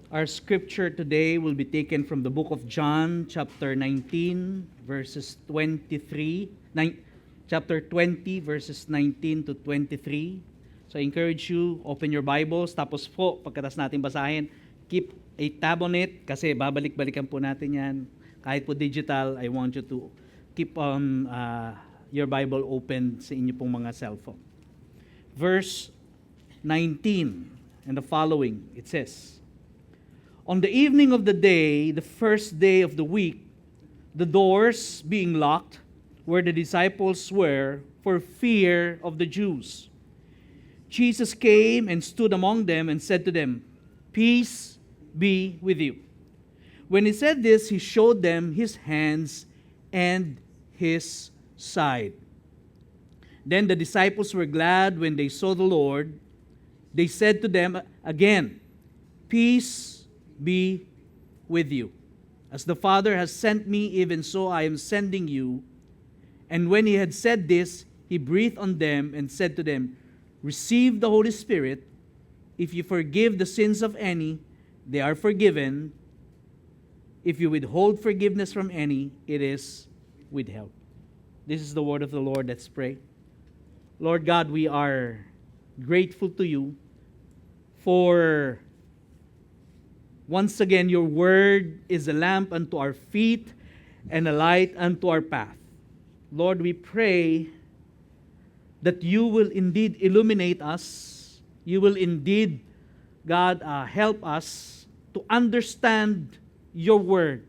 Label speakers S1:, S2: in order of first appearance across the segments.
S1: Our scripture today will be taken from the book of John, chapter 19, verses 23, chapter 20, verses 19 to 23. So I encourage you, open your Bibles, tapos po, pagkatas natin basahin, keep a tab on it, kasi babalik-balikan po natin yan. Kahit po digital, I want you to keep on your Bible open sa inyo pong mga cellphone. Verse 19 and the following, it says, "On the evening of the day, the first day of the week, the doors being locked where the disciples were for fear of the Jews, Jesus came and stood among them and said to them, 'Peace be with you.' When he said this, he showed them his hands and his side. Then the disciples were glad when they saw the Lord. They said to them again, 'Peace be with you. As the Father has sent me, even so I am sending you.' And when he had said this, he breathed on them and said to them, 'Receive the Holy Spirit. If you forgive the sins of any, they are forgiven. If you withhold forgiveness from any, it is withheld.'" This is the word of the Lord. Let's pray. Lord God, we are grateful to you for once again, your word is a lamp unto our feet and a light unto our path. Lord, we pray that you will indeed illuminate us. You will indeed, God, help us to understand your word.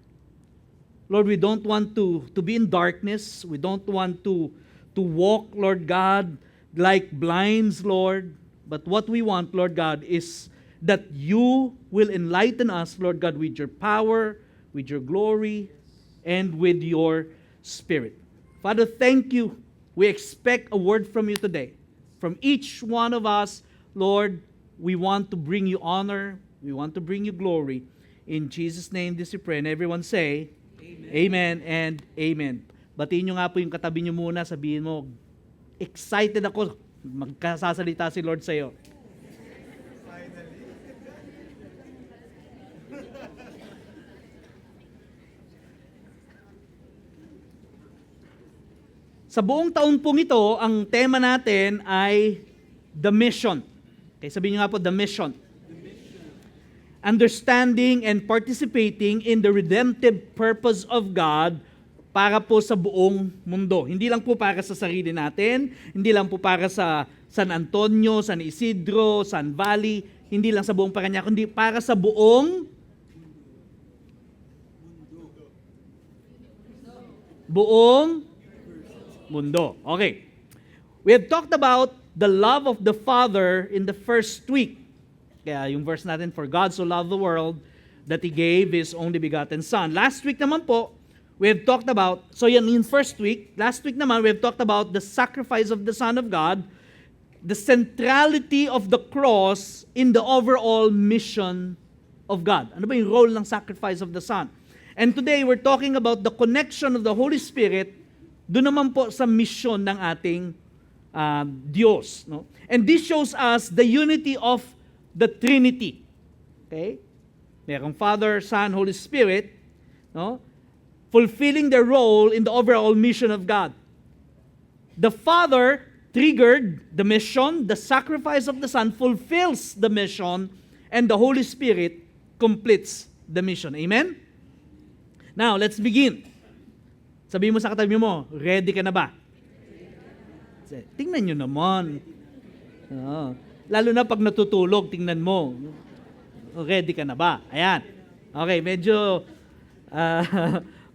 S1: Lord, we don't want to be in darkness. We don't want to walk, Lord God, like blinds, Lord. But what we want, Lord God, is that you will enlighten us, Lord God, with your power, with your glory, and with your Spirit. Father, thank you. We expect a word from you today. From each one of us, Lord, we want to bring you honor. We want to bring you glory. In Jesus' name, this we pray. And everyone say, Amen, amen and amen. Batiin nyo nga po yung katabi nyo muna. Sabihin mo, excited ako. Magkasasalita si Lord sa'yo. Sa buong taon pong ito, ang tema natin ay the mission. Okay, sabihin niyo nga po, the mission. Understanding and participating in the redemptive purpose of God para po sa buong mundo. Hindi lang po para sa sarili natin, hindi lang po para sa San Antonio, San Isidro, San Valley, hindi lang sa buong Parañaque, kundi para sa buong mundo. Okay. We have talked about the love of the Father in the first week. Kaya yung verse natin, "For God so loved the world that He gave His only begotten Son." Last week naman po, we have talked about, so yan in first week, last week naman, we have talked about the sacrifice of the Son of God, the centrality of the cross in the overall mission of God. Ano ba yung role ng sacrifice of the Son? And today, we're talking about the connection of the Holy Spirit doon naman po sa mission ng ating Diyos. No? And this shows us the unity of the Trinity. Okay? Merong Father, Son, Holy Spirit, no? Fulfilling their role in the overall mission of God. The Father triggered the mission, the sacrifice of the Son fulfills the mission, and the Holy Spirit completes the mission. Amen? Now, let's begin. Sabihin mo sa katabi mo, ready ka na ba? Tingnan nyo naman. Lalo na pag natutulog, tingnan mo. Ready ka na ba? Ayan. Okay, medyo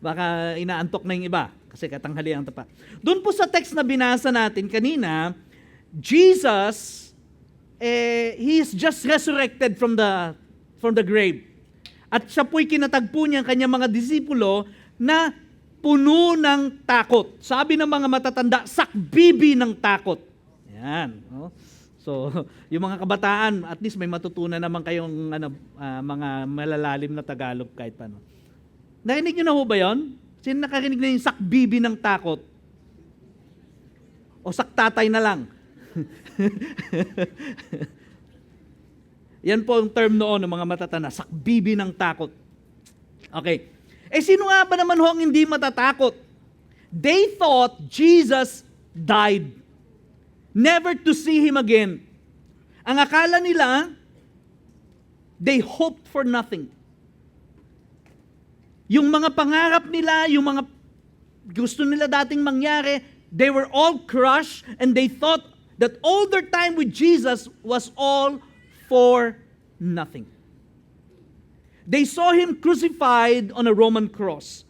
S1: baka inaantok na yung iba kasi katanghalian pa. Doon po sa text na binasa natin kanina, Jesus, He is just resurrected from the grave. At siya po'y kinatagpo niya ang kanyang mga disipulo na puno ng takot. Sabi ng mga matatanda, sakbibi ng takot. Yan. No? So, yung mga kabataan, at least may matutunan naman kayong mga malalalim na Tagalog kahit paano. Narinig nyo na ho ba yun? Sino nakarinig na yung sakbibi ng takot? O saktatay na lang? Yan po ang term noon ng mga matatanda, sakbibi ng takot. Okay. Sino nga ba naman ho ang hindi matatakot? They thought Jesus died, never to see Him again. Ang akala nila, they hoped for nothing. Yung mga pangarap nila, yung mga gusto nila dating mangyari, they were all crushed and they thought that all their time with Jesus was all for nothing. They saw Him crucified on a Roman cross.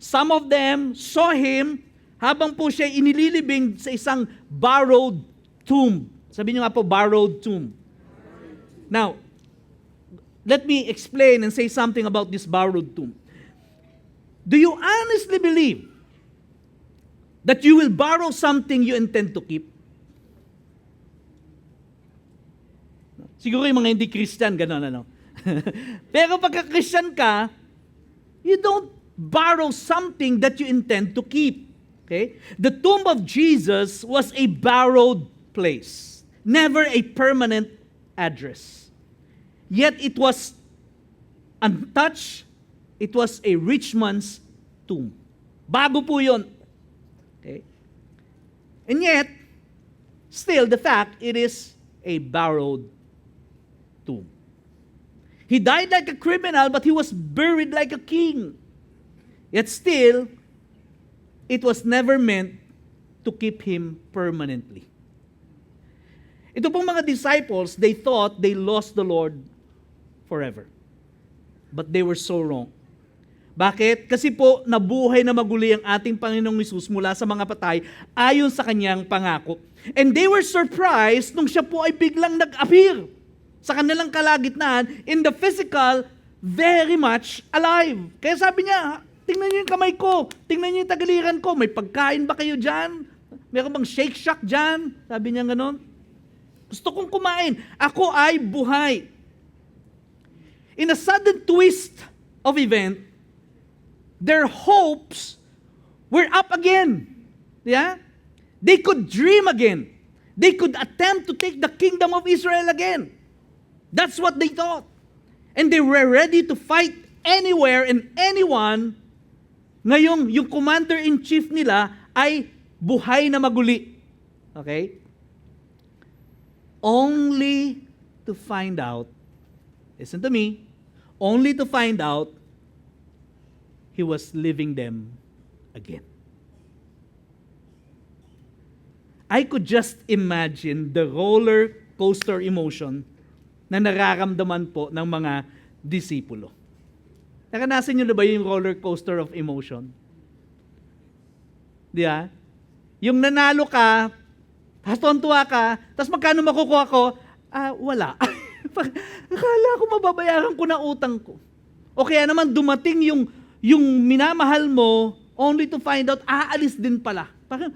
S1: Some of them saw Him habang po siya inililibing sa isang borrowed tomb. Sabi niyo nga po, borrowed tomb. Now, let me explain and say something about this borrowed tomb. Do you honestly believe that you will borrow something you intend to keep? Siguro yung mga hindi Christian, gano'n ano. Pero pagka Christian ka, you don't borrow something that you intend to keep. Okay? The tomb of Jesus was a borrowed place, never a permanent address. Yet it was untouched, it was a rich man's tomb. Bago po yun. Okay? And yet, still the fact, it is a borrowed tomb. He died like a criminal, but He was buried like a king. Yet still, it was never meant to keep Him permanently. Ito pong mga disciples, they thought they lost the Lord forever. But they were so wrong. Bakit? Kasi po, nabuhay na maguli ang ating Panginoong Hesus mula sa mga patay ayon sa Kanyang pangako. And they were surprised nung siya po ay biglang nag-appear sa kanilang kalagitnaan, in the physical, very much alive. Kaya sabi niya, tingnan niyo yung kamay ko, tingnan niyo yung tagiliran ko, may pagkain ba kayo dyan? Meron bang Shake Shack dyan? Sabi niya ganon. Gusto kong kumain, ako ay buhay. In a sudden twist of event, their hopes were up again. Yeah? They could dream again. They could attempt to take the kingdom of Israel again. That's what they thought. And they were ready to fight anywhere and anyone. Ngayong yung commander-in-chief nila ay buhay na maguli. Okay? Only to find out, listen to me, only to find out He was leaving them again. I could just imagine the roller coaster emotion na nararamdaman po ng mga disipulo. Nakanasan nyo na ba yung roller coaster of emotion? Di ba? Yung nanalo ka, tapos tuwa ka, tapos magkano makukuha ko? Wala. Akala ko mababayaran ko na utang ko. O kaya naman dumating yung minamahal mo, only to find out, aalis din pala. Parang,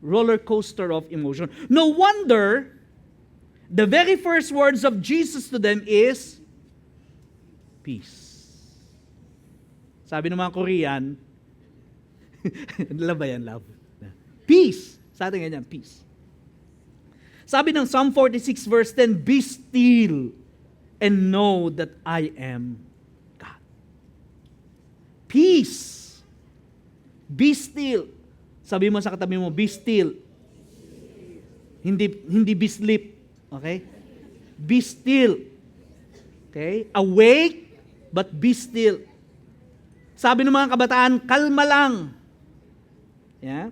S1: roller coaster of emotion. No wonder, the very first words of Jesus to them is, peace. Sabi ng mga Korean, love ba yan, love? Peace. Sa atin ganyan, peace. Sabi ng Psalm 46 verse 10, be still and know that I am God. Peace. Be still. Sabi mo sa katabi mo, be still. Hindi be sleep. Okay? Be still. Okay? Awake, but be still. Sabi ng mga kabataan, kalma lang. Yeah?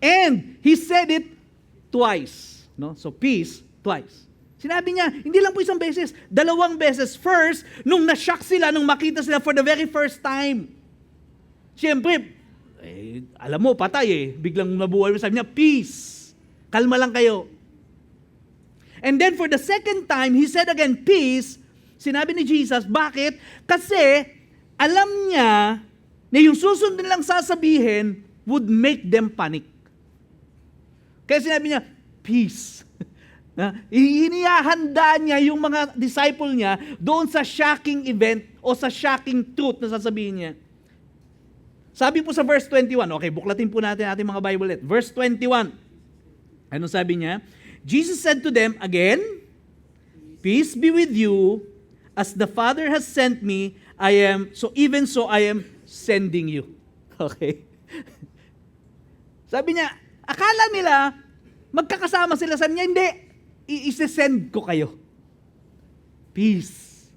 S1: And He said it twice. No? So peace, twice. Sinabi niya, hindi lang po isang beses, dalawang beses. First, nung na-shock sila, nung makita sila for the very first time. Siyempre, alam mo, patay biglang nabuhay mo, sabi niya, peace. Kalma lang kayo. And then for the second time, He said again, peace. Sinabi ni Jesus, bakit? Kasi, alam niya na yung susunod nilang sasabihin would make them panic. Kaya sinabi niya, peace. Inihahanda niya yung mga disciple niya doon sa shocking event o sa shocking truth na sasabihin niya. Sabi po sa verse 21, okay, buklatin po natin ating mga Bible. Verse 21, Ano sabi niya? Jesus said to them again, "Peace be with you. As the Father has sent me, even so I am sending you." Okay? Sabi niya, akala nila, magkakasama sila. Sabi niya, hindi. I-send ko kayo. Peace.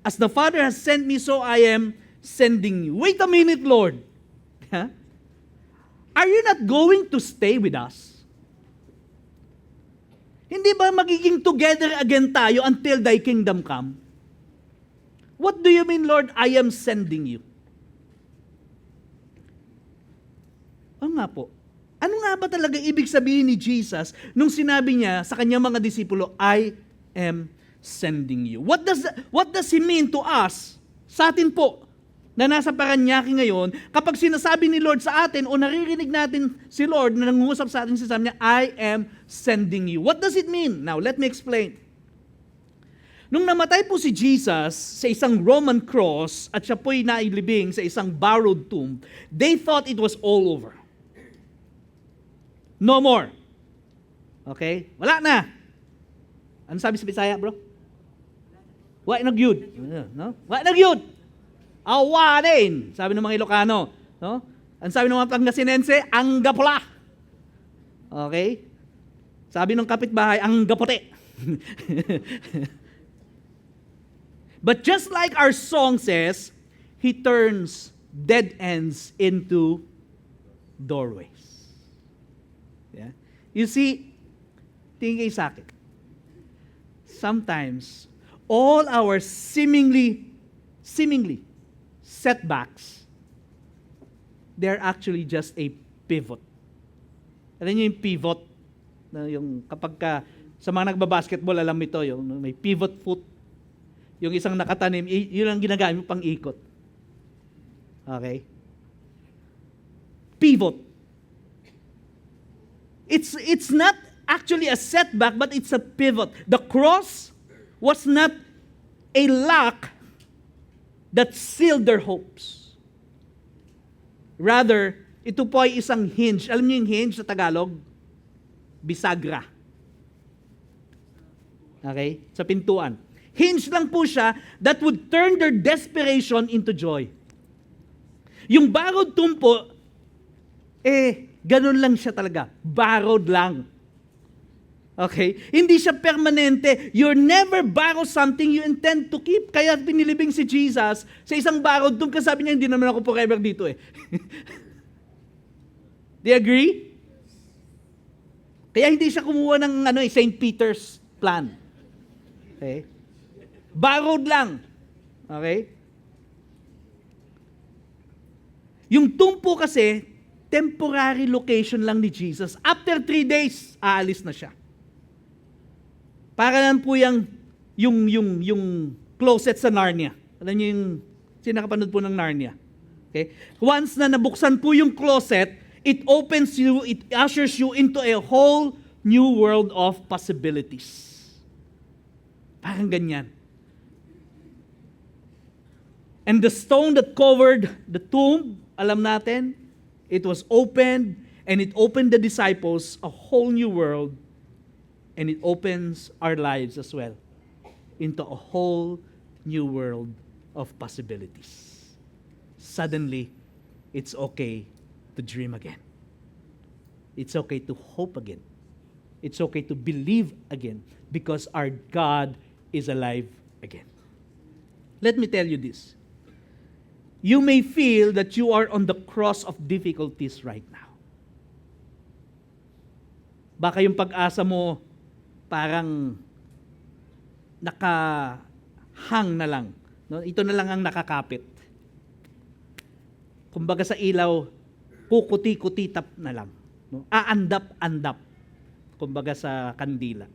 S1: As the Father has sent me, so I am sending you. Wait a minute, Lord. Huh? Are you not going to stay with us? Hindi ba magiging together again tayo until thy kingdom come? What do you mean, Lord, I am sending you? Oo nga po. Ano nga ba talaga ibig sabihin ni Jesus nung sinabi niya sa kanyang mga disipulo, I am sending you? What does He mean to us? Sa atin po, na nasa Paranaque ngayon, kapag sinasabi ni Lord sa atin o naririnig natin si Lord na nangungusap sa atin, sinasabi niya, I am sending you. What does it mean? Now, let me explain. Nung namatay po si Jesus sa isang Roman cross at siya po'y nailibing sa isang borrowed tomb, they thought it was all over. No more. Okay? Wala na. Ano sabi sa Bisaya, bro? Wa nagyud. No? Wa nagyud. Awa din, sabi ng mga Ilocano. No? Ang sabi ng mga Pangasinense, ang gapula. Okay? Sabi ng kapitbahay, ang gapote. But just like our song says, He turns dead ends into doorways. Yeah? You see, tingin kayo sa akin. Sometimes, all our seemingly setbacks, they're actually just a pivot. Alam niyo yung pivot? Yung kapag sa mga nagbabasketball, alam ito, yung may pivot foot. Yung isang nakatanim, yun ang ginagamit pang ikot. Okay? Pivot. It's not actually a setback, but it's a pivot. The cross was not a lock that sealed their hopes. Rather, ito po ay isang hinge. Alam niyo yung hinge sa Tagalog? Bisagra. Okay? Sa pintuan. Hinge lang po siya that would turn their desperation into joy. Yung borrowed tomb po, ganun lang siya talaga. Borrowed lang. Okay? Hindi siya permanente. You never borrow something you intend to keep. Kaya pinilibing si Jesus sa isang borrowed tomb, kasi sabi niya, hindi naman ako forever dito eh. Do you agree? Kaya hindi siya kumuha ng St. Peter's plan. Okay? Borrowed lang. Okay? Yung tomb po kasi, temporary location lang ni Jesus. After 3 days, aalis na siya. Para lang po yung closet sa Narnia. Alam niyo yung sinakapanood po ng Narnia. Okay? Once na nabuksan po yung closet, it ushers you into a whole new world of possibilities. Parang ganyan. And the stone that covered the tomb, alam natin, it was opened, and it opened the disciples a whole new world. And it opens our lives as well into a whole new world of possibilities. Suddenly, it's okay to dream again. It's okay to hope again. It's okay to believe again because our God is alive again. Let me tell you this. You may feel that you are on the cross of difficulties right now. Baka yung pag-asa mo parang nakahang na lang. No? Ito na lang ang nakakapit. Kumbaga sa ilaw, kukuti-kutitap na lang. No? Aandap-andap. Kumbaga sa kandila.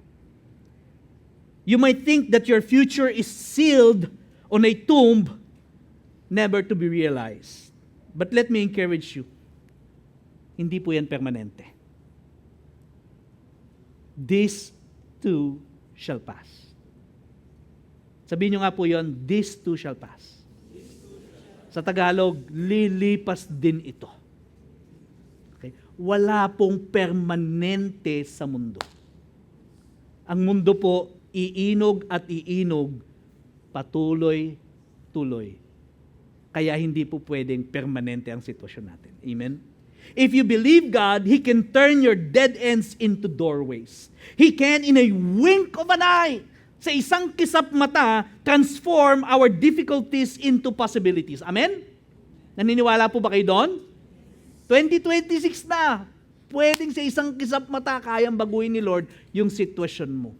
S1: You might think that your future is sealed on a tomb, never to be realized. But let me encourage you. Hindi po yan permanente. This too shall pass. Sabihin nyo nga po yon, this too shall pass. Sa Tagalog, lilipas din ito. Okay? wala pong permanente sa mundo. Ang mundo po, iinog at iinog, patuloy-tuloy. Kaya hindi po pwedeng permanente ang sitwasyon natin. Amen? If you believe God, He can turn your dead ends into doorways. He can, in a wink of an eye, sa isang kisap mata, transform our difficulties into possibilities. Amen? Naniniwala po ba kayo doon? 2026 na. Pwedeng sa isang kisap mata, kayang baguhin ni Lord yung sitwasyon mo.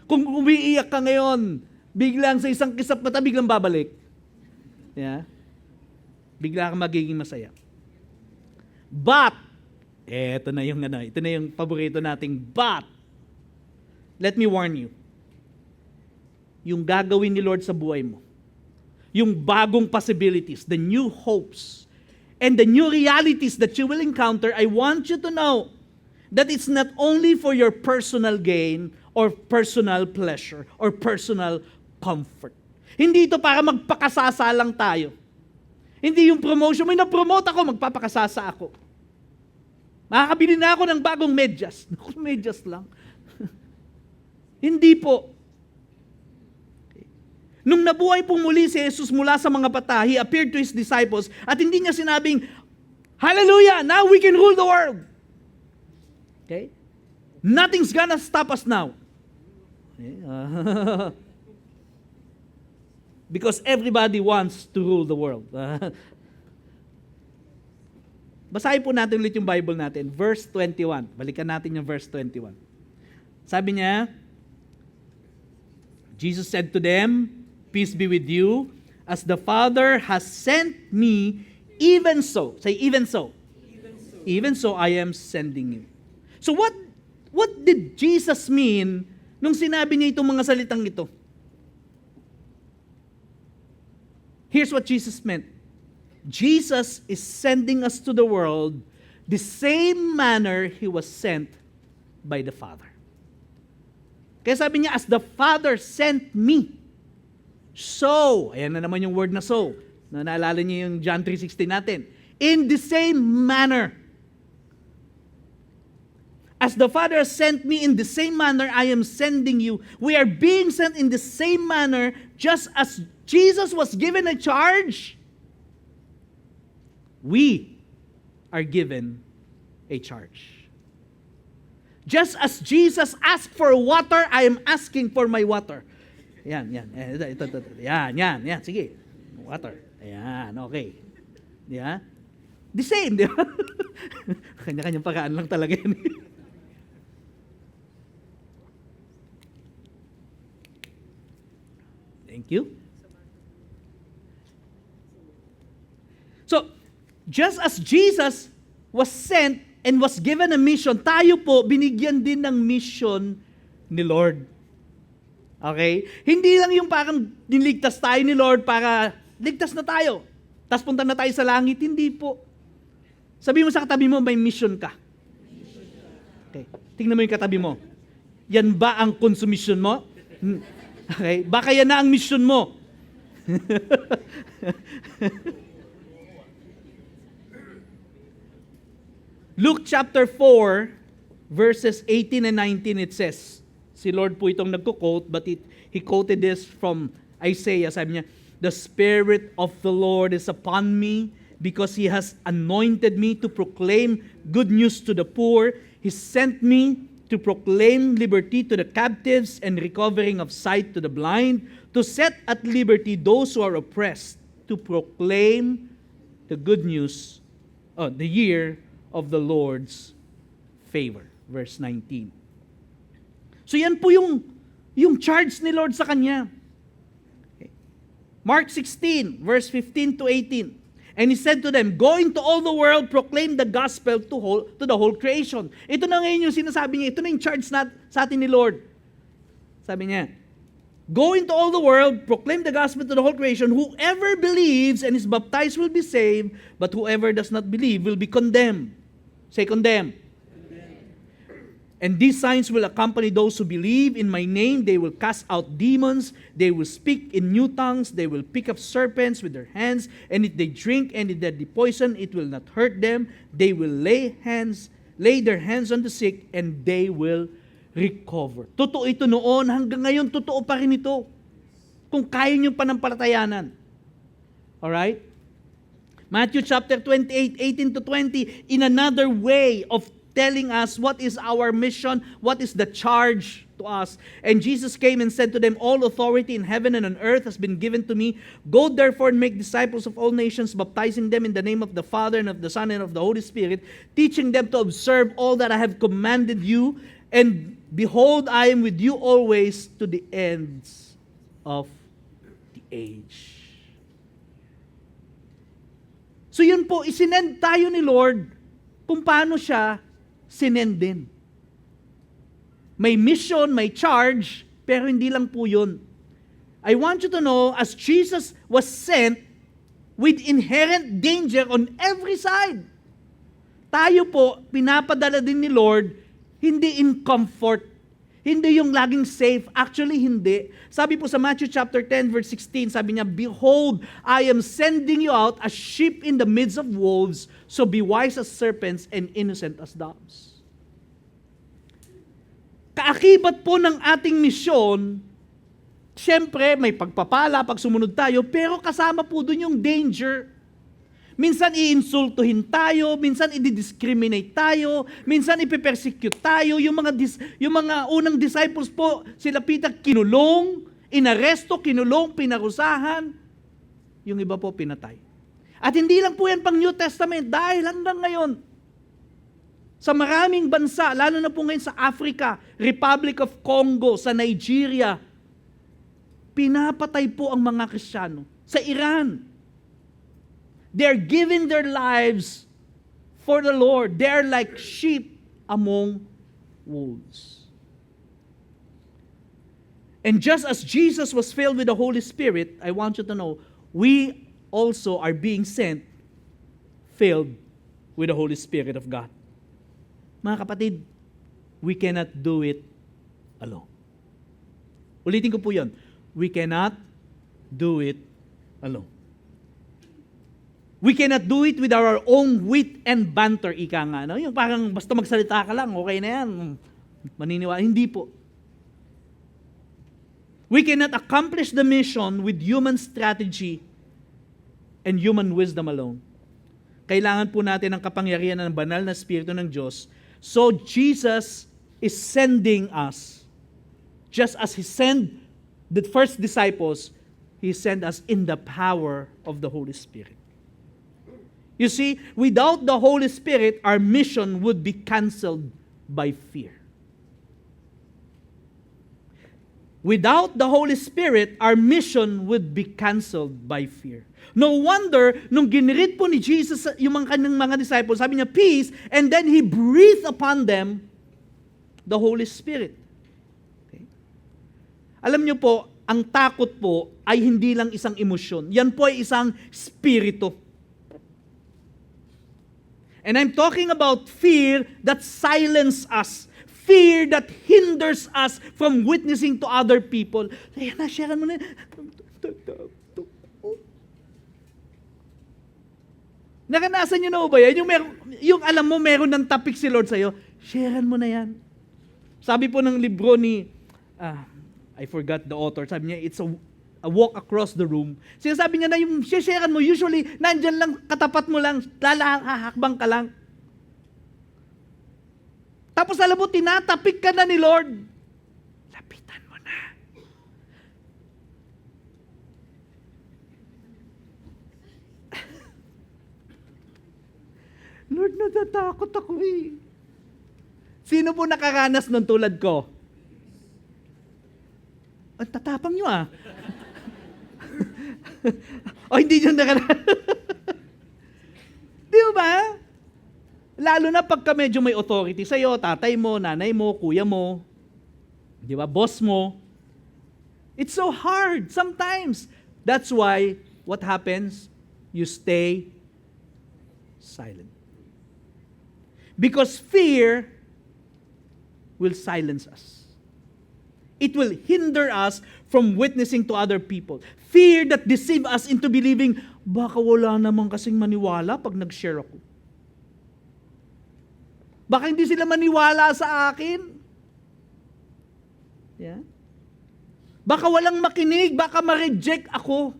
S1: Kung umiiyak ka ngayon, biglang sa isang kisap mata, biglang babalik. Yeah? Bigla kang magiging masaya. But, ito na yung paborito nating but. Let me warn you. Yung gagawin ni Lord sa buhay mo, yung bagong possibilities, the new hopes, and the new realities that you will encounter, I want you to know that it's not only for your personal gain or personal pleasure or personal comfort. Hindi ito para magpakasasa lang tayo. Hindi yung promotion, may na-promote ako, magpapakasasa ako. Makakabili na ako ng bagong medyas. Medyas lang. Hindi po. Nung nabuhay pong muli si Jesus mula sa mga patay, He appeared to His disciples at hindi niya sinabing, Hallelujah! Now we can rule the world. Okay? Nothing's gonna stop us now. Okay? Because everybody wants to rule the world. Basahin po natin ulit yung Bible natin. Verse 21. Balikan natin yung verse 21. Sabi niya, Jesus said to them, Peace be with you. As the Father has sent me, even so. Say, even so. Even so I am sending you. So what did Jesus mean nung sinabi niya itong mga salitang ito? Here's what Jesus meant. Jesus is sending us to the world the same manner He was sent by the Father. Kaya sabi niya, as the Father sent me, so, ayan na naman yung word na so. Naalala niyo yung John 3:16 natin. In the same manner. As the Father sent me, in the same manner I am sending you. We are being sent in the same manner, just as Jesus was given a charge, we are given a charge. Just as Jesus asked for water, I am asking for my water. Yan. Ito. Yan. Sige. Water. Ayan, okay. Yeah? The same, di ba? Kanya-kanyang pagkaan lang talaga yan. Thank you. So, just as Jesus was sent and was given a mission, tayo po binigyan din ng mission ni Lord. Okay? Hindi lang yung parang niligtas tayo ni Lord para ligtas na tayo. Tapos punta na tayo sa langit. Hindi po. Sabi mo sa katabi mo, may mission ka. Okay. Tingnan mo yung katabi mo. Yan ba ang consumption mo? Okay. Baka yan na ang mission mo. Luke chapter 4, verses 18 and 19, it says, si Lord po itong nagko-quote, but He quoted this from Isaiah. Sabi niya, the Spirit of the Lord is upon me because He has anointed me to proclaim good news to the poor. He sent me to proclaim liberty to the captives and recovering of sight to the blind, to set at liberty those who are oppressed, to proclaim the good news, the year of the Lord's favor. Verse 19. So yan po yung charge ni Lord sa kanya. Okay. Mark 16, verse 15 to 18. And He said to them, go into all the world, proclaim the gospel to the whole creation. Ito na ngayon yung sinasabi niya. Ito na yung charge sa atin ni Lord. Sabi niya, go into all the world, proclaim the gospel to the whole creation. Whoever believes and is baptized will be saved, but whoever does not believe will be condemned. Say condemned. And these signs will accompany those who believe in my name. They will cast out demons. They will speak in new tongues. They will pick up serpents with their hands. And if they drink any deadly poison, it will not hurt them. They will lay hands lay their hands on the sick, and they will recover. Totoo ito noon, hanggang ngayon, totoo pa rin ito. Kung kaya nyo panampalatayanan. Alright? Matthew chapter 28, 18 to 20, in another way of telling us what is our mission, what is the charge to us. And Jesus came and said to them, all authority in heaven and on earth has been given to me. Go therefore and make disciples of all nations, baptizing them in the name of the Father and of the Son and of the Holy Spirit, teaching them to observe all that I have commanded you. And behold, I am with you always to the ends of the age. So yun po, isinend tayo ni Lord kung paano siya sinend din. May mission, may charge, pero hindi lang po yun. I want you to know, as Jesus was sent with inherent danger on every side, tayo po, pinapadala din ni Lord, hindi in comfort, hindi yung laging safe. Actually, hindi. Sabi po sa Matthew chapter 10, verse 16, sabi niya, behold, I am sending you out as sheep in the midst of wolves, so be wise as serpents and innocent as doves. Kaakibat po ng ating misyon, siyempre may pagpapala pag sumunod tayo, pero kasama po dun yung danger. Minsan iinsultuhin tayo, minsan i-discriminate tayo, minsan ipe-persecute tayo. Yung mga unang disciples po, sila Peter kinulong, inaresto, kinulong, pinarusahan. Yung iba po pinatay. At hindi lang po yan pang New Testament, dahil hanggang ngayon, sa maraming bansa, lalo na po ngayon sa Africa, Republic of Congo, sa Nigeria, pinapatay po ang mga Kristiyano. Sa Iran, they're giving their lives for the Lord. They're like sheep among wolves. And just as Jesus was filled with the Holy Spirit, I want you to know, we also are being sent filled with the Holy Spirit of God. Mga kapatid, we cannot do it alone. Ulitin ko po yun. We cannot do it alone. We cannot do it with our own wit and banter, ika nga. No? Yung parang basta magsalita ka lang, okay na yan. Maniniwala. Hindi po. We cannot accomplish the mission with human strategy and human wisdom alone. Kailangan po natin ang kapangyarihan ng banal na Espiritu ng Diyos. So Jesus is sending us. Just as He sent the first disciples, He sent us in the power of the Holy Spirit. You see, without the Holy Spirit, our mission would be canceled by fear. Without the Holy Spirit, our mission would be canceled by fear. No wonder, nung ginirit po ni Jesus yung kanyang mga disciples, sabi niya, peace, and then He breathed upon them the Holy Spirit. Okay? Alam niyo po, ang takot po ay hindi lang isang emosyon. Yan po ay isang spirito. And I'm talking about fear that silences us. Fear that hinders us from witnessing to other people. Kaya na-sharean mo na. Nakanasan nyo na ba yan? Yung alam mo, meron ng topic si Lord sa'yo, sharean mo na yan. Sabi po ng libro ni, I forgot the author, sabi niya, it's a walk across the room. Sinasabi niya na yung sharean mo, usually, nandyan lang, katapat mo lang, hahakbang ka lang. Tapos alam mo, tinatapik ka na ni Lord. Lapitan mo na. Lord, natatakot ako eh. Sino po nakaranas ng tulad ko? Ang tatapang nyo ah. O hindi nyo nakaranas. Di ba? Lalo na pagka medyo may authority sa'yo, tatay mo, nanay mo, kuya mo, di ba, boss mo. It's so hard sometimes. That's why, what happens? You stay silent. Because fear will silence us. It will hinder us from witnessing to other people. Fear that deceive us into believing, baka wala namang kasing maniwala pag nag-share ako. Baka hindi sila maniwala sa akin. Yeah? Baka walang makinig, baka ma-reject ako.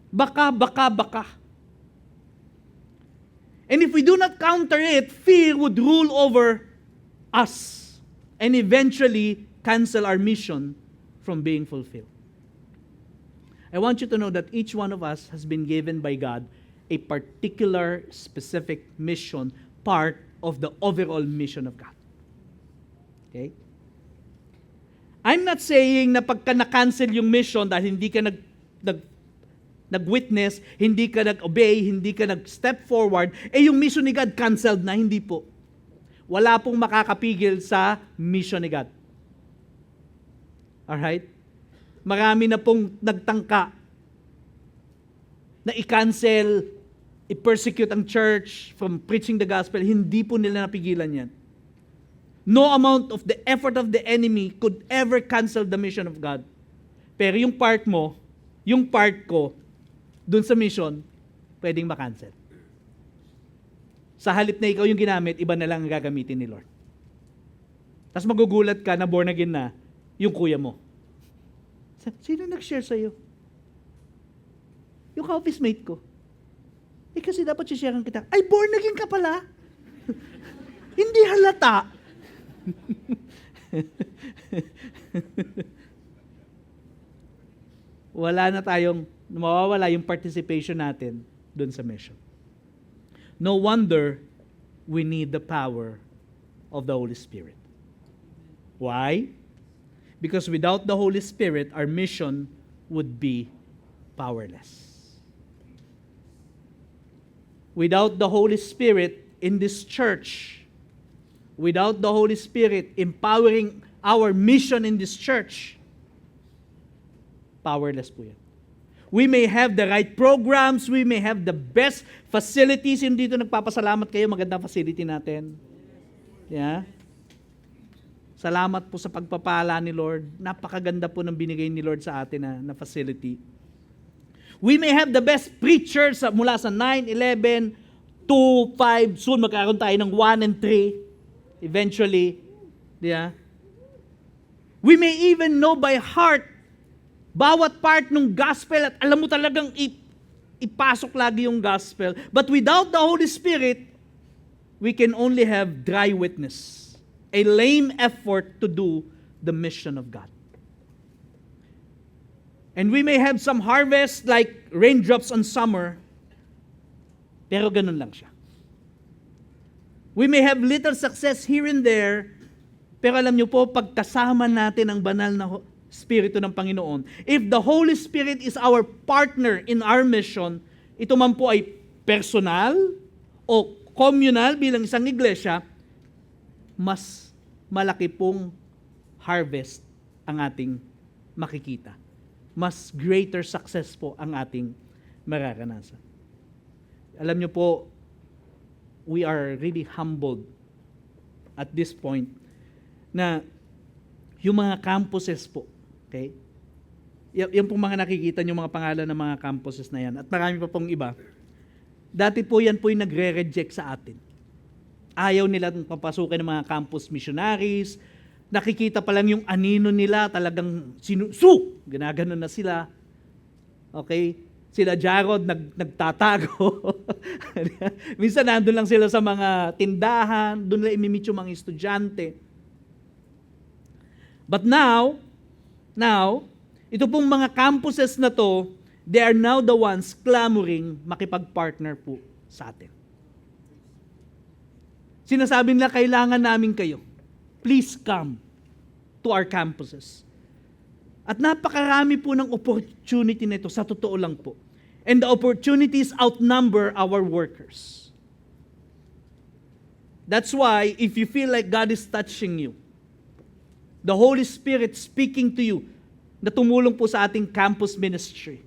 S1: Baka. And if we do not counter it, fear would rule over us and eventually cancel our mission from being fulfilled. I want you to know that each one of us has been given by God a particular specific mission, part of the overall mission of God. Okay? I'm not saying na pagka na-cancel yung mission dahil hindi ka nag-witness, hindi ka nag-obey, hindi ka nag-step forward, yung mission ni God canceled na, hindi po. Wala pong makakapigil sa mission ni God. Alright? Marami na pong nagtangka na i-cancel, i-persecute ang church from preaching the gospel. Hindi po nila napigilan yan. No amount of the effort of the enemy could ever cancel the mission of God. Pero yung part mo, yung part ko, dun sa mission, pwedeng makancel. Sa halip na ikaw yung ginamit, iba na lang ang gagamitin ni Lord. Tapos magugulat ka na born again na yung kuya mo. Sino nag-share sa'yo? Yung ka-office mate ko. Kasi dapat siya-sharean kita. Ay, born again ka pala. Hindi halata. Mawawala yung participation natin dun sa mission. No wonder we need the power of the Holy Spirit. Why? Because without the Holy Spirit, our mission would be powerless. Without the Holy Spirit in this church, without the Holy Spirit empowering our mission in this church, powerless po yan. We may have the right programs, we may have the best facilities. Hindi dito nagpapasalamat kayo, magandang facility natin. Yeah? Salamat po sa pagpapala ni Lord. Napakaganda po ng binigay ni Lord sa atin na facility. We may have the best preachers mula sa 9, 11, 2, 5, soon magkakaroon tayo ng 1 and 3. Eventually, yeah. We may even know by heart bawat part ng gospel at alam mo talagang ipasok lagi yung gospel. But without the Holy Spirit, we can only have dry witness. A lame effort to do the mission of God. And we may have some harvest like raindrops on summer, pero ganun lang siya. We may have little success here and there, pero alam niyo po, pagkasama natin ang banal na Espiritu ng Panginoon, if the Holy Spirit is our partner in our mission, ito man po ay personal o communal bilang isang iglesia, mas malaki pong harvest ang ating makikita. Mas greater success po ang ating mararanasan. Alam niyo po, we are really humbled at this point na yung mga campuses po, okay? Yan po mga nakikita niyo mga pangalan ng mga campuses na yan. At marami pa pong iba. Dati po yan po yung nagre-reject sa atin. Ayaw nila papasukin ng mga campus missionaries. Nakikita pa lang yung anino nila, talagang ginaganon na sila. Okay? Sila Jarod, nagtatago. Minsan nandun lang sila sa mga tindahan, doon nila imimit yung mga estudyante. But now, ito pong mga campuses na to, they are now the ones clamoring makipag-partner po sa atin. Sinasabi nila, kailangan namin kayo. Please come to our campuses. At napakarami po ng opportunity nito, sa totoo lang po. And the opportunities outnumber our workers. That's why, if you feel like God is touching you, the Holy Spirit speaking to you, na tumulong po sa ating campus ministry.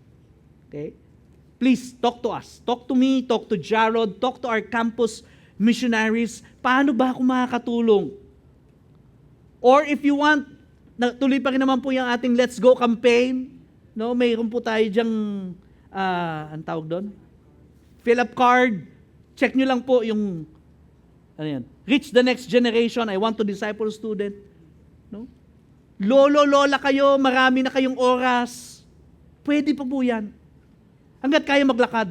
S1: Okay? Please, talk to us. Talk to me, talk to Jarod, talk to our campus missionaries. Paano ba ako makakatulong? Or if you want, tuloy pa rin naman po yung ating Let's Go campaign. No, mayroon po tayo dyang, ang tawag doon? Fill up card. Check nyo lang po yung Ano yan? Reach the next generation. I want to disciple student. No? Lolo, lola kayo, marami na kayong oras. Pwede pa po yan. Hanggat kaya maglakad.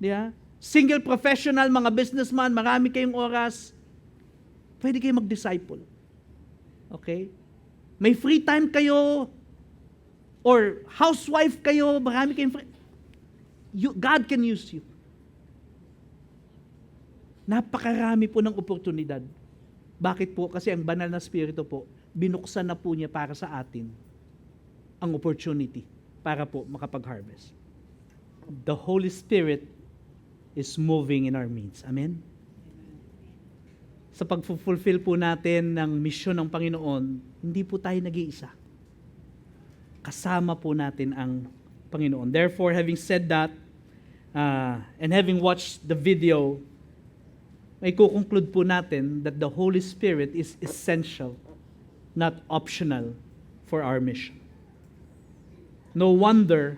S1: Yeah? Single professional, mga businessman, marami kayong oras. Pwede kayo mag-disciple. Okay? May free time kayo, or housewife kayo, marami kayong free. God can use you. Napakarami po ng oportunidad. Bakit po? Kasi ang banal na spirito po, binuksan na po niya para sa atin ang opportunity para po makapag-harvest. The Holy Spirit is moving in our midst. Amen? Sa pag-fulfill po natin ng misyon ng Panginoon, hindi po tayo nag-iisa. Kasama po natin ang Panginoon. Therefore, having said that, and having watched the video, may kukonclude po natin that the Holy Spirit is essential, not optional, for our mission. No wonder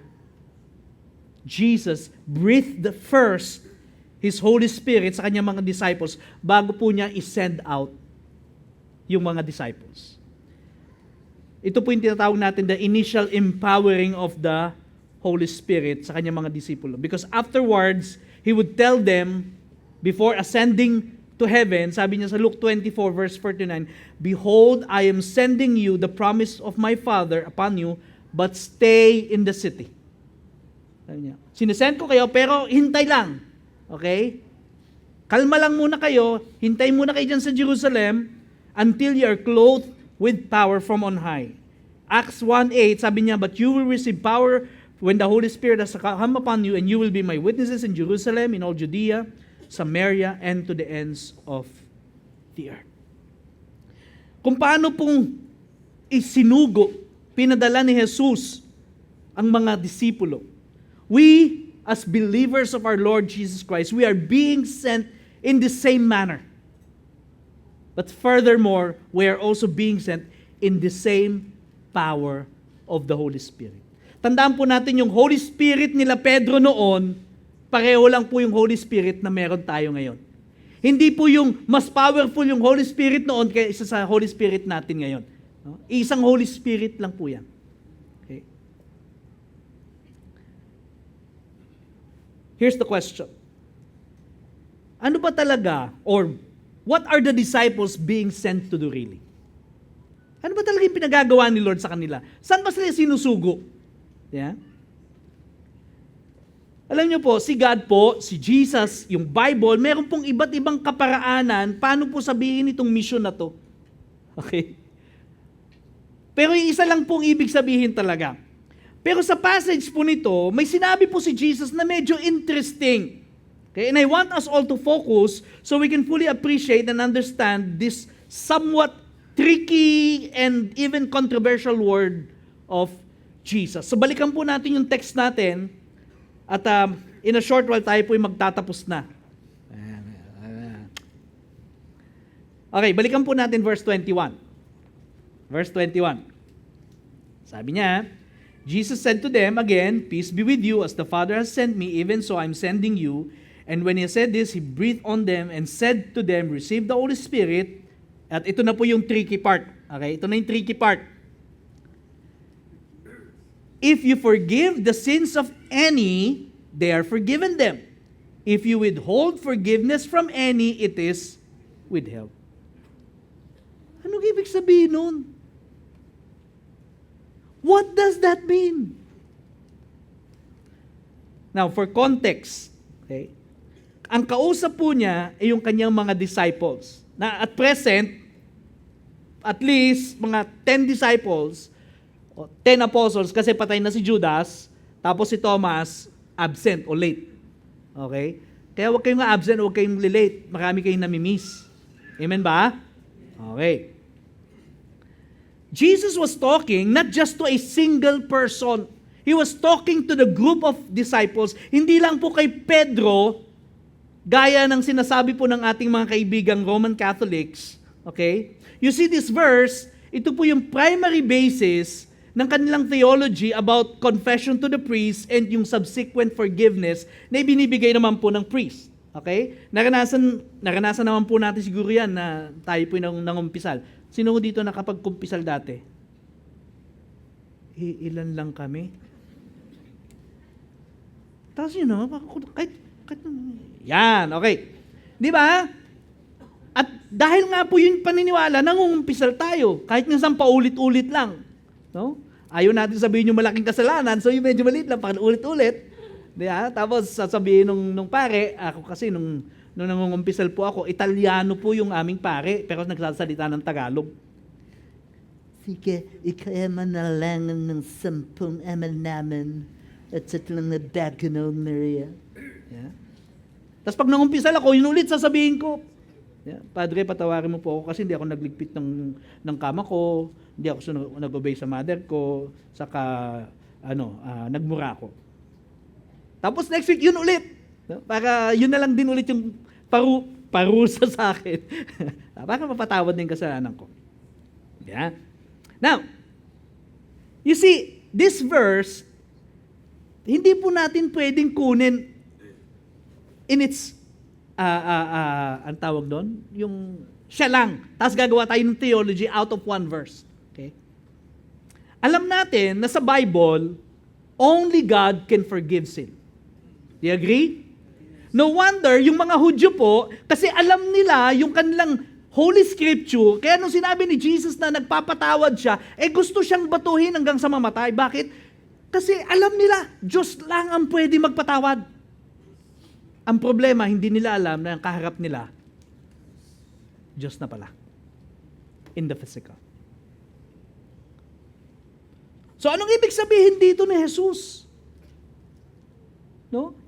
S1: Jesus breathed first His Holy Spirit sa kanyang mga disciples bago po niya i-send out yung mga disciples. Ito po yung tinatawag natin the initial empowering of the Holy Spirit sa kanyang mga disipulo. Because afterwards, He would tell them, before ascending to heaven, sabi niya sa Luke 24 verse 49, "Behold, I am sending you the promise of my Father upon you, but stay in the city." Sabi niya, sinesend ko kayo, pero hintay lang. Okay? Kalma lang muna kayo, hintay muna kayo dyan sa Jerusalem until you are clothed with power from on high. Acts 1:8, sabi niya, "But you will receive power when the Holy Spirit has come upon you, and you will be my witnesses in Jerusalem, in all Judea, Samaria, and to the ends of the earth." Kung paano pong isinugo, pinadala ni Jesus ang mga disipulo. We, as believers of our Lord Jesus Christ, we are being sent in the same manner. But furthermore, we are also being sent in the same power of the Holy Spirit. Tandaan po natin yung Holy Spirit nila Pedro noon, pareho lang po yung Holy Spirit na meron tayo ngayon. Hindi po yung mas powerful yung Holy Spirit noon kaysa sa Holy Spirit natin ngayon. No? Isang Holy Spirit lang po yan. Okay? Here's the question. Ano ba talaga, or what are the disciples being sent to do really? Ano ba talaga yung pinagagawa ni Lord sa kanila? Saan ba sila sinusugo? Yeah? Alam niyo po, si God po, si Jesus, yung Bible, meron pong iba't ibang kaparaanan paano po sabihin itong mission na to. Okay? Pero yung isa lang pong ibig sabihin talaga. Pero sa passage po nito, may sinabi po si Jesus na medyo interesting. Okay? And I want us all to focus so we can fully appreciate and understand this somewhat tricky and even controversial word of Jesus. So balikan po natin yung text natin. At in a short while tayo po'y magtatapos na. Okay, balikan po natin verse 21. Verse 21. Sabi niya, Jesus said to them again, "Peace be with you, as the Father has sent me, even so I'm sending you." And when He said this, He breathed on them and said to them, "Receive the Holy Spirit." At ito na po yung tricky part. Okay, ito na yung tricky part. "If you forgive the sins of any, they are forgiven them. If you withhold forgiveness from any, it is withheld." Anong ibig sabihin nun? What does that mean? Now, for context, okay, ang kausap po niya ay yung kanyang mga disciples. Na at present, at least mga 10 disciples, 10 apostles, kasi patay na si Judas, tapos si Thomas, absent o late. Okay? Kaya huwag kayong absent, huwag kayong late. Marami kayong namimiss. Amen ba? Okay. Jesus was talking not just to a single person. He was talking to the group of disciples. Hindi lang po kay Pedro, gaya ng sinasabi po ng ating mga kaibigang Roman Catholics. Okay? You see this verse, ito po yung primary basis ng kanilang theology about confession to the priest and yung subsequent forgiveness na ibinibigay naman po ng priest. Okay? Naranasan naman po natin siguro yan na tayo po yung nangumpisal. Sino dito nakapagkumpisal dati? Ilan lang kami? Tapos kahit yan, okay. Di ba? At dahil nga po yung paniniwala, nangungumpisal tayo. Kahit minsan paulit-ulit lang. No? Ayaw natin sabihin yung malaking kasalanan, so yung medyo maliit lang, ulit-ulit. Diba? Tapos sasabihin nung pare, ako kasi nung nangungumpisal po ako, Italiano po yung aming pare, pero nagsasalita ng Tagalog. Sige, ikaya manalangan ng 10 ML namin at sa lang na Diagonal Maria. Yeah. Tapos pag nangumpisal ako, yun ulit sasabihin ko, yeah, Padre, patawarin mo po ako kasi hindi ako nagligpit ng kama ko, hindi ako nag-obey sa mother ko, saka nagmura ako. Tapos next week, yun ulit. Para yun na lang din ulit yung parusa sa akin. Para mapatawad din kasalanan ko. Yeah. Now, you see, this verse, hindi po natin pwedeng kunin in its, ang tawag doon, yung siya lang. Tapos gagawa tayo ng theology out of one verse. Okay? Alam natin na sa Bible, only God can forgive sin. Do you agree? No wonder, yung mga Hudyo po, kasi alam nila yung kanilang Holy Scripture, kaya nung sinabi ni Jesus na nagpapatawad siya, gusto siyang batuhin hanggang sa mamatay. Bakit? Kasi alam nila, Diyos lang ang pwede magpatawad. Ang problema, hindi nila alam na ang kaharap nila, Diyos na pala. In the physical. So anong ibig sabihin dito ni Jesus? No?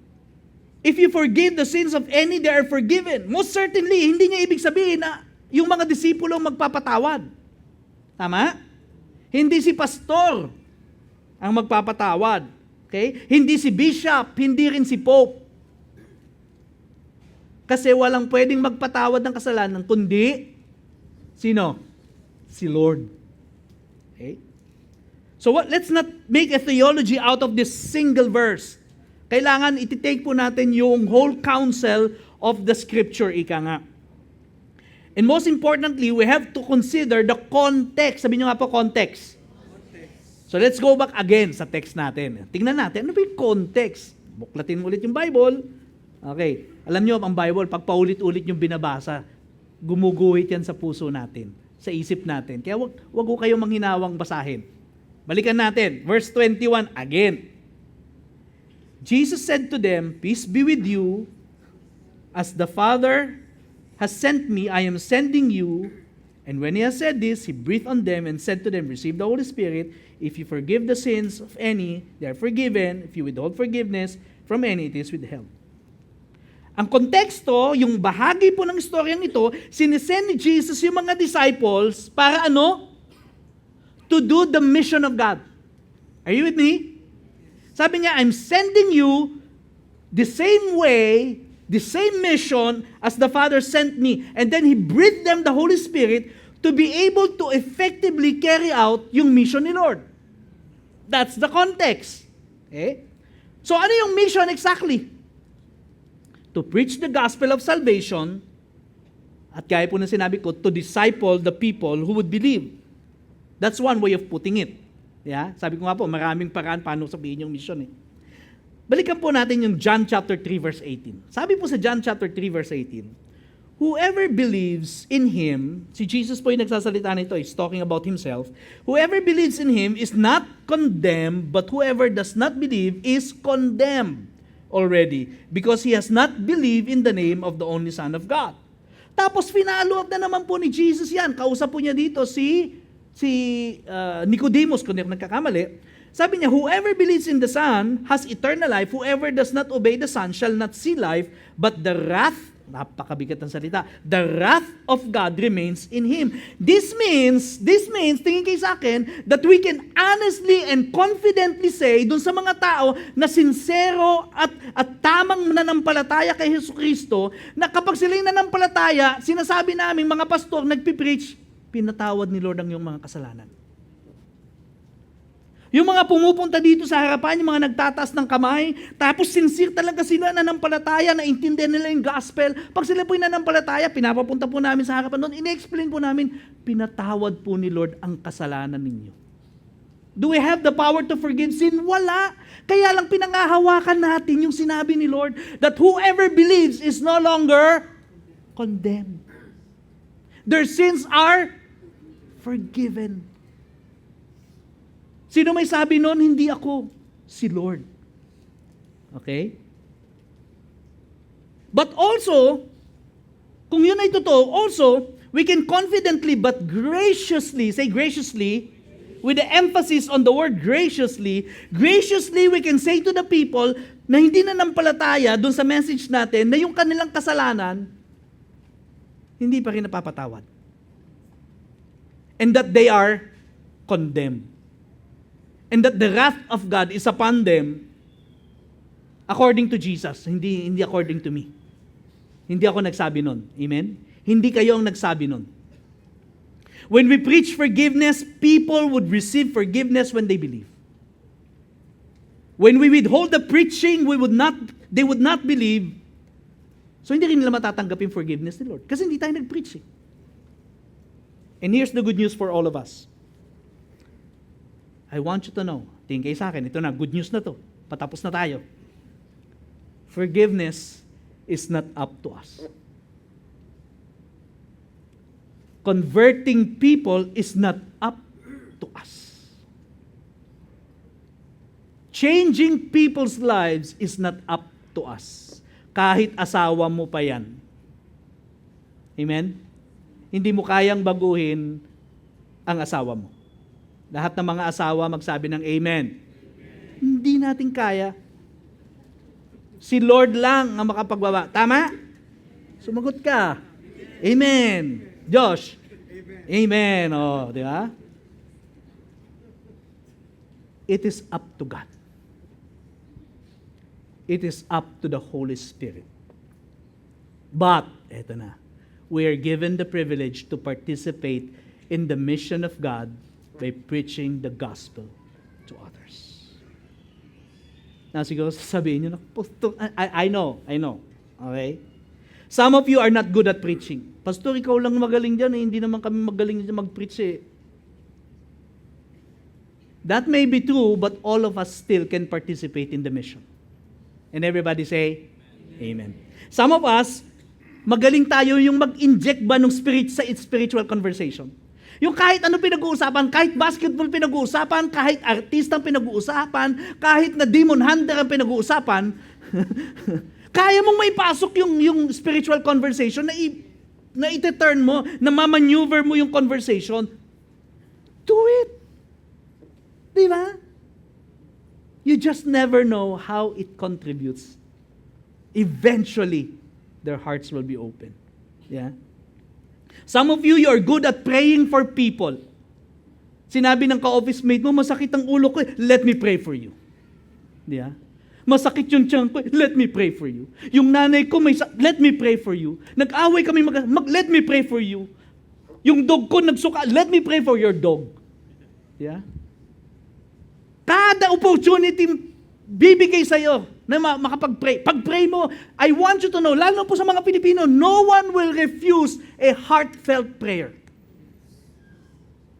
S1: If you forgive the sins of any, they are forgiven. Most certainly, hindi niya ibig sabihin na yung mga disipulo magpapatawad. Tama? Hindi si pastor ang magpapatawad. Okay? Hindi si bishop, hindi rin si pope. Kasi walang pwedeng magpatawad ng kasalanan kundi sino? Si Lord. Okay? So let's not make a theology out of this single verse. Kailangan ititake po natin yung whole counsel of the Scripture, ika nga. And most importantly, we have to consider the context. Sabi nyo nga po, context. So let's go back again sa text natin. Tingnan natin, ano ba yung context? Buklatin mo ulit yung Bible. Okay. Alam nyo, ang Bible, pag paulit-ulit yung binabasa, gumuguhit yan sa puso natin, sa isip natin. Kaya wag ko kayong manghinawang basahin. Balikan natin. Verse 21, again. Jesus said to them, "Peace be with you. As the Father has sent me, I am sending you." And when he has said this, he breathed on them and said to them, "Receive the Holy Spirit. If you forgive the sins of any, they are forgiven. If you withhold forgiveness from any, it is withheld." Ang konteksto, yung bahagi po ng istoryang ito, sinisend ni Jesus yung mga disciples para ano? To do the mission of God. Are you with me? Sabi niya, I'm sending you the same way, the same mission as the Father sent me. And then He breathed them the Holy Spirit to be able to effectively carry out yung mission ni Lord. That's the context. Okay? So ano yung mission exactly? To preach the gospel of salvation, at gaya po na sinabi ko, to disciple the people who would believe. That's one way of putting it. Yeah? Sabi ko nga po, maraming paraan paano sabihin yung mission eh. Balikan po natin yung John chapter 3 verse 18. Sabi po sa John chapter 3 verse 18, whoever believes in Him, si Jesus po yung nagsasalita nito, he's talking about Himself, whoever believes in Him is not condemned, but whoever does not believe is condemned already, because he has not believed in the name of the only Son of God. Tapos finalo up na naman po ni Jesus yan. Kausap po niya dito si Nicodemus, kung hindi ako nagkakamali. Sabi niya, whoever believes in the Son has eternal life. Whoever does not obey the Son shall not see life, but the wrath, napakabigat ng salita, the wrath of God remains in him. This means, tingin kayo sa akin, that we can honestly and confidently say dun sa mga tao na sincero at tamang nanampalataya kay Jesucristo, na kapag sila'y nanampalataya, sinasabi namin mga pastor, nagpipreach, pinatawad ni Lord ang iyong mga kasalanan. Yung mga pumupunta dito sa harapan, yung mga nagtataas ng kamay, tapos sincere talaga sila, nanampalataya, naintindihan nila yung gospel. Pag sila po nanampalataya, pinapapunta po namin sa harapan doon, ine-explain po namin, pinatawad po ni Lord ang kasalanan ninyo. Do we have the power to forgive sin? Wala. Kaya lang pinangahawakan natin yung sinabi ni Lord that whoever believes is no longer condemned. Their sins are forgiven. Sino may sabi noon? Hindi ako, si Lord. Okay? But also, kung yun ay totoo, also, we can confidently but graciously, say graciously, with the emphasis on the word graciously we can say to the people na hindi na nampalataya dun sa message natin na yung kanilang kasalanan, hindi pa rin napapatawad. And that they are condemned. And that the wrath of God is upon them according to Jesus, hindi according to me. Hindi ako nagsabi nun. Amen? Hindi kayo ang nagsabi nun. When we preach forgiveness, people would receive forgiveness when they believe. When we withhold the preaching, they would not believe. So hindi rin nila matatanggap yung forgiveness ni Lord. Kasi hindi tayo nag-preach. And here's the good news for all of us. I want you to know, tingin kayo sa akin, ito na, good news na to. Patapos na tayo. Forgiveness is not up to us. Converting people is not up to us. Changing people's lives is not up to us. Kahit asawa mo pa yan. Amen? Hindi mo kayang baguhin ang asawa mo. Lahat ng mga asawa magsabi ng amen. Hindi natin kaya. Si Lord lang ang makapagbaba. Tama? Sumagot ka. Amen. Josh? Amen. Oh, di ba? It is up to God. It is up to the Holy Spirit. But, eto na, we are given the privilege to participate in the mission of God by preaching the gospel to others. Now, siguro sasabihin nyo, I know. Okay? Some of you are not good at preaching. Pastor, ikaw lang magaling dyan. Hindi naman kami magaling dyan mag-preach eh. That may be true, but all of us still can participate in the mission. And everybody say, Amen. Some of us, magaling tayo yung mag-inject ba ng spirit sa spiritual conversation. Yung kahit ano pinag-uusapan, kahit basketball pinag-uusapan, kahit artistang pinag-uusapan, kahit na demon hunter ang pinag-uusapan, kaya mong maipasok yung spiritual conversation na iti-turn mo, na mamaneuver mo yung conversation. Do it. Di ba? You just never know how it contributes. Eventually, their hearts will be open. Yeah? Some of you are good at praying for people. Sinabi ng ka-office mate mo, masakit ang ulo ko, let me pray for you. Yeah? Masakit yung tiyan ko, let me pray for you. Yung nanay ko, let me pray for you. Nag-away kami, let me pray for you. Yung dog ko nagsuka, let me pray for your dog. Yeah? Kada opportunity bibigay sa'yo na makapag-pray. Pag-pray mo, I want you to know, lalo po sa mga Pilipino, no one will refuse a heartfelt prayer.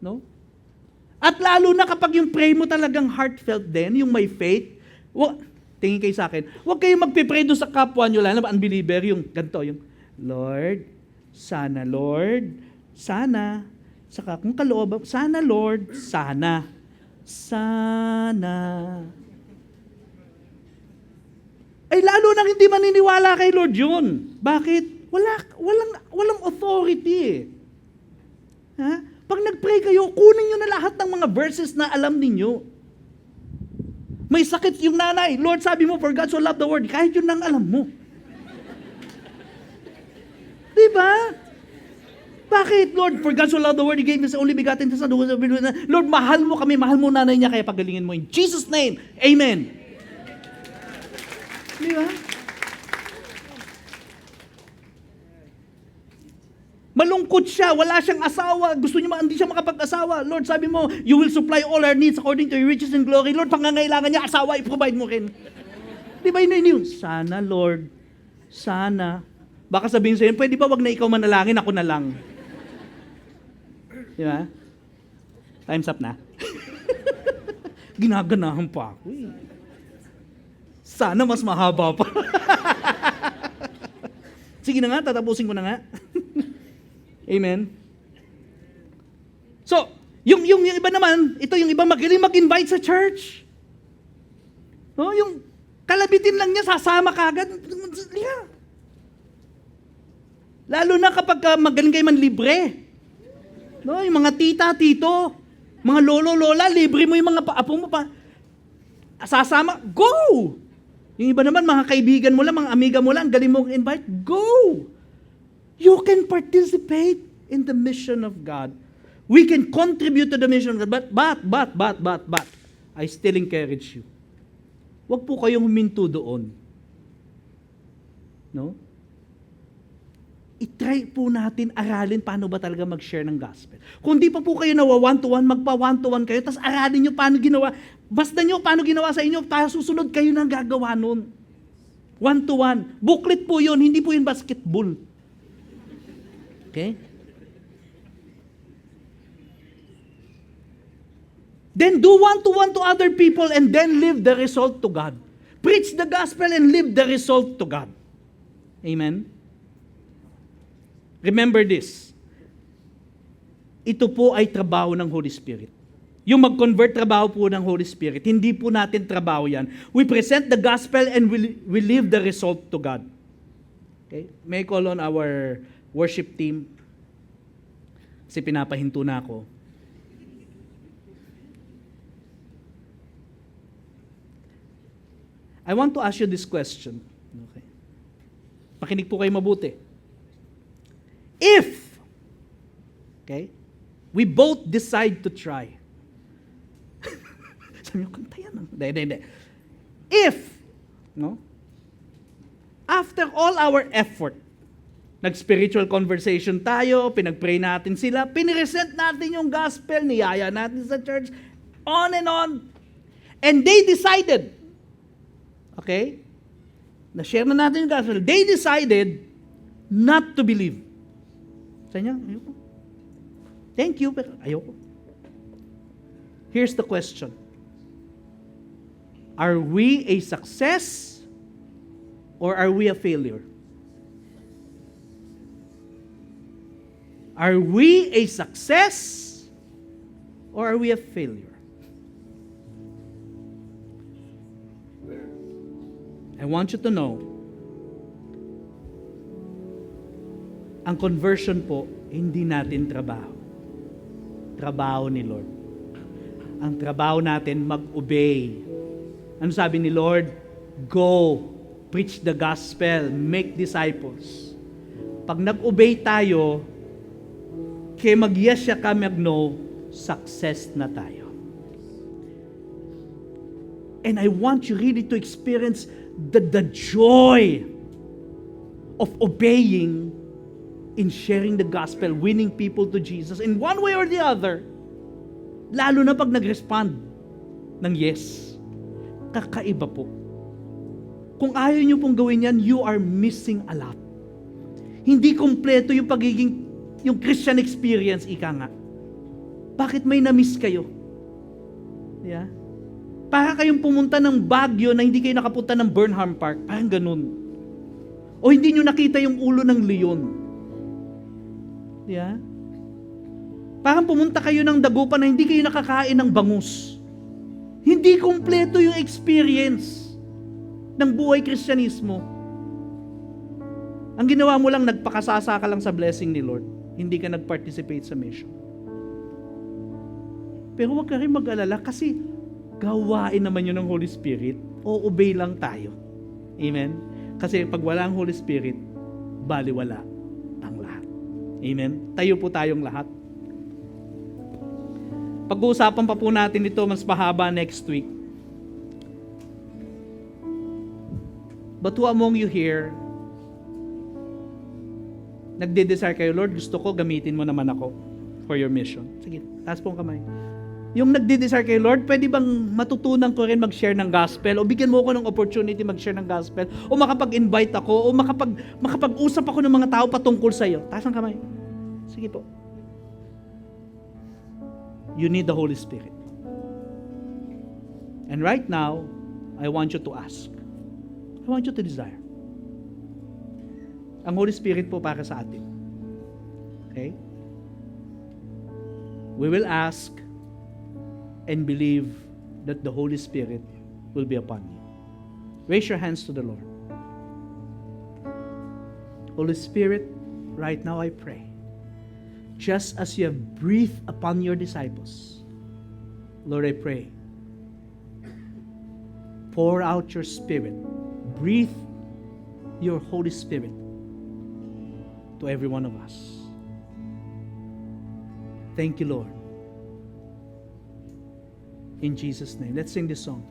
S1: No? At lalo na kapag yung pray mo talagang heartfelt din, yung may faith, tingin kayo sa akin, huwag kayong magpipray doon sa kapwa nyo, lalo na unbeliever, yung ganito, yung Lord, sana, saka kung kaloob, sana Lord, sana. Ay lalo nang hindi maniniwala kay Lord yun. Bakit? Walang authority eh. Ha? Pag nag-pray kayo, kunin nyo na lahat ng mga verses na alam ninyo. May sakit yung nanay. Lord, sabi mo, for God so loved the world. Kahit yun nang alam mo. Diba? Bakit, Lord? For God so loved the world, He gave His only begotten Son. Lord, mahal mo kami, mahal mo nanay niya, kaya pagalingin mo. In Jesus' name, Amen. Di ba? Malungkot siya, wala siyang asawa, gusto niya hindi siya makapag-asawa. Lord, sabi mo, you will supply all our needs according to your riches and glory. Lord, pangangailangan niya, asawa, i-provide mo rin. Di ba yun? Sana, Lord, sana. Baka sabihin sa'yo, pwede ba wag na ikaw manalangin, ako na lang. Di ba? Time's up na. Ginaganahan pa ako eh. Sana mas mahaba pa. Sige na nga, tatapusin ko na nga. Amen. So, yung iba naman, ito yung iba magaling mag-invite sa church. No, yung kalabitin lang niya, sasama kagad. Yeah. Lalo na kapag magaling kayo man libre. No, yung mga tita, tito, mga lolo, lola, libre mo yung mga apo mo pa. Sasama, go! Yung iba naman, mga kaibigan mo lang, mga amiga mo lang, galing mo invite, go! You can participate in the mission of God. We can contribute to the mission of God, but, I still encourage you. Huwag po kayong huminto doon. No? I-try po natin aralin paano ba talaga mag-share ng gospel. Kung di pa po kayo nawa one-to-one, magpa one-to-one kayo, tapos aralin nyo paano ginawa. Basta nyo paano ginawa sa inyo, tayo susunod kayo nang gagawa nun. One-to-one. Booklet po yun, hindi po yun basketball. Okay? Then do one-to-one to other people and then live the result to God. Preach the gospel and live the result to God. Amen? Remember this. Ito po ay trabaho ng Holy Spirit. Yung mag-convert, trabaho po ng Holy Spirit. Hindi po natin trabaho yan. We present the gospel and we live the result to God. Okay? May I call on our worship team? Kasi pinapahinto na ako. I want to ask you this question. Okay. Pakinig po kayo mabuti. If, okay, we both decide to try. Sabi niyo, kanta yan. Hindi. If, no, after all our effort, nag-spiritual conversation tayo, pinag-pray natin sila, piniresent natin yung gospel, niyaya natin sa church, on, and they decided, okay, na-share na natin yung gospel, they decided not to believe. Sa niya, ayoko. Thank you, pero ayoko. Here's the question. Are we a success or are we a failure? Are we a success or are we a failure? I want you to know, ang conversion po, hindi natin trabaho. Trabaho ni Lord. Ang trabaho natin, mag-obey. Ano sabi ni Lord? Go, preach the gospel, make disciples. Pag nag-obey tayo, kaya mag-yes siya ka, mag-no, success na tayo. And I want you really to experience the joy of obeying in sharing the gospel, winning people to Jesus in one way or the other. Lalo na pag nag-respond ng yes. Kakaiba po. Kung ayaw nyo pong gawin yan, you are missing a lot. Hindi kompleto yung yung Christian experience, ika nga. Bakit may na-miss kayo? Yeah? Para kayong pumunta ng Baguio na hindi kayo nakapunta ng Burnham Park. Parang ganun. O hindi nyo nakita yung ulo ng leon. Yeah? Parang pumunta kayo ng Dagupan na hindi kayo nakakain ng bangus. Hindi kompleto yung experience ng buhay Kristyanismo. Ang ginawa mo lang, nagpakasasa ka lang sa blessing ni Lord. Hindi ka nag-participate sa mission. Pero huwag ka rin mag-alala kasi gawain naman yun ng Holy Spirit o obey lang tayo. Amen? Kasi pag wala ang Holy Spirit, baliwala ang lahat. Amen? Tayo po tayong lahat. Pag-uusapan pa po natin ito mas mahaba next week. But who among you here Nagde-desire kayo, Lord, gusto ko gamitin mo naman ako for your mission. Sige, taas po ang kamay. Yung nagde-desire kayo, Lord, pwede bang matutunan ko rin mag-share ng gospel? O bigyan mo ako ng opportunity mag-share ng gospel? O makapag-invite ako? O makapag-usap ako ng mga tao patungkol sa iyo? Taas ang kamay. Sige po. You need the Holy Spirit. And right now, I want you to ask. I want you to desire. Ang Holy Spirit po para sa atin. Okay? We will ask and believe that the Holy Spirit will be upon you. Raise your hands to the Lord. Holy Spirit, right now I pray, just as you have breathed upon your disciples, Lord, I pray, pour out your Spirit, breathe your Holy Spirit to every one of us. Thank you, Lord. In Jesus' name. Let's sing this song.